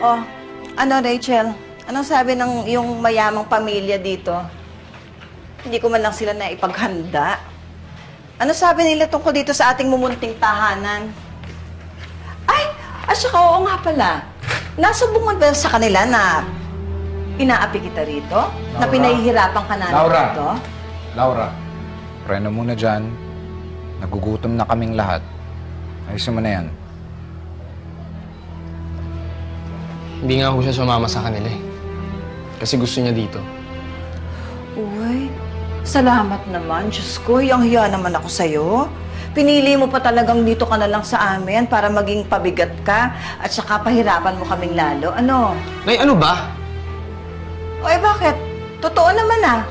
Oh, ano Rachel? Anong sabi ng yung mayamang pamilya dito? Hindi ko man lang sila na ipaghanda. Ano sabi nila tungkol dito sa ating mumunting tahanan? Ay, at saka oo nga pala. Nasubungan ba sa kanila na inaapi kita rito? Laura. Na pinahihirapan ka namin dito? Laura, preno muna dyan. Nagugutom na kaming lahat. Ayusin mo na yan. Hindi nga ako siya sumama sa kanila eh. Kasi gusto niya dito. Uy, salamat naman. Diyos ko, hiyang-hiya naman ako sa'yo. Pinili mo pa talagang dito ka na lang sa amin para maging pabigat ka at saka pahirapan mo kaming lalo. Ano? Nay, ano ba? Oy, bakit? Totoo naman ah.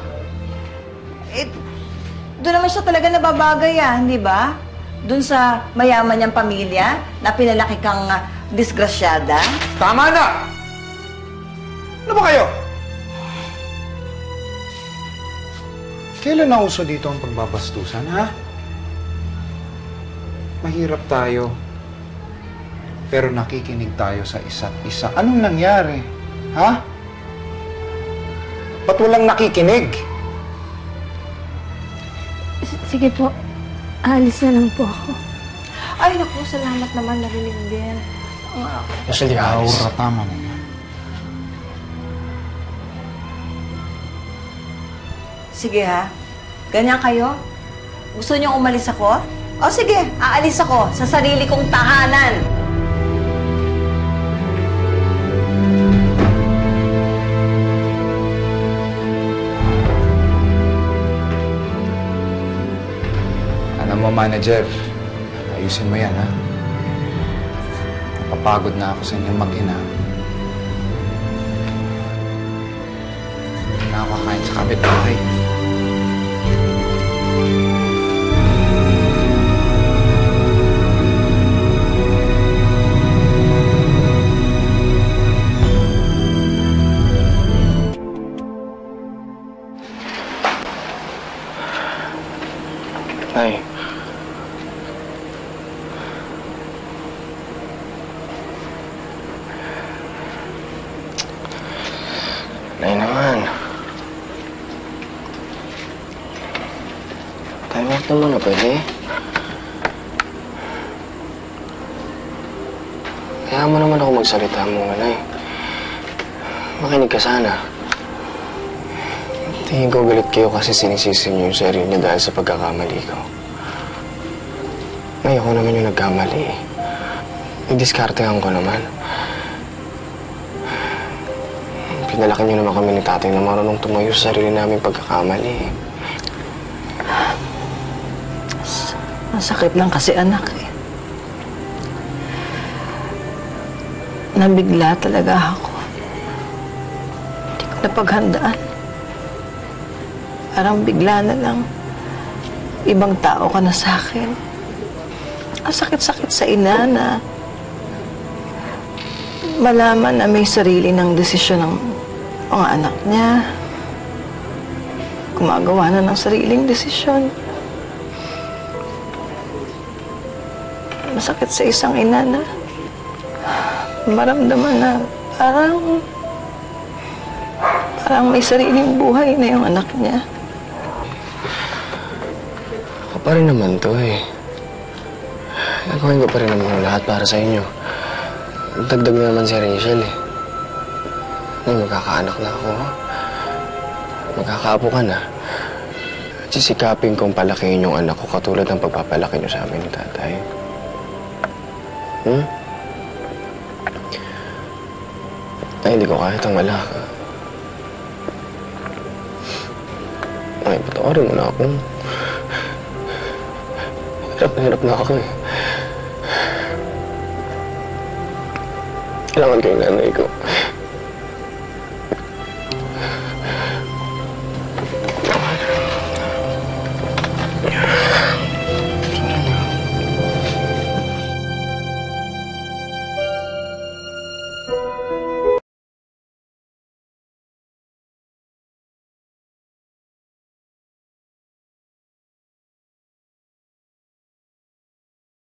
Doon naman siya talaga nababagay hindi ba? Doon sa mayaman niyang pamilya na pinalaki kang disgrasyada. Tama na! Ano ba kayo? Kailan nauso dito ang pagbabastusan, ha? Mahirap tayo. Pero nakikinig tayo sa isa't isa. Anong nangyari? Ha? Ba't walang nakikinig? Sige po. Aalis na lang po ako. Ay, naku, salamat naman. Narinig din. Usually, alis. Laura, tama na yan. Sige ha. Ganyan kayo? Gusto niyo umalis ako? O sige, aalis ako sa sarili kong tahanan. Alam mo, manager, ayusin mo yan, ha? Napapagod na ako sa inyong mag-ina. Hindi na ako kakain sa kapitbahay. Nay. Nay naman. Time out na muna, pwede? Kaya mo naman ako magsalita muna, Nay. Makinig ka sana. Tingin ko galit kayo kasi sinisisi niyo yung sarili niyo dahil sa pagkakamali ko. Nay, ako naman yung nagkamali eh. Nagdiskartehan ko naman. Pinalaki niyo naman kami ni tatay na marunong tumayo sa sarili namin pagkakamali eh. Masakit lang kasi anak eh. Nabigla talaga ako. Hindi ko napaghandaan. Parang bigla na lang, ibang tao ka na sa akin. Ang sakit-sakit sa ina na malaman na may sarili ng desisyon ng mga anak niya. Gumagawa na ng sariling desisyon. Masakit sa isang ina na maramdaman na parang may sariling buhay na yung anak niya. Ako pa rin naman to eh. Gagawin ko pa rin naman lahat para sa inyo. Dagdag na naman si Rachel eh. Magkakaanak na ako. Magkakaapo ka na. Sisikapin kong palakihin yung anak ko katulad ng pagpapalaki niyo sa amin ni tatay. Ay, hindi ko kahit ang wala ka. Ay, patawarin mo na ako. Hirap na ako eh. Kailangan ko yung nanay ko.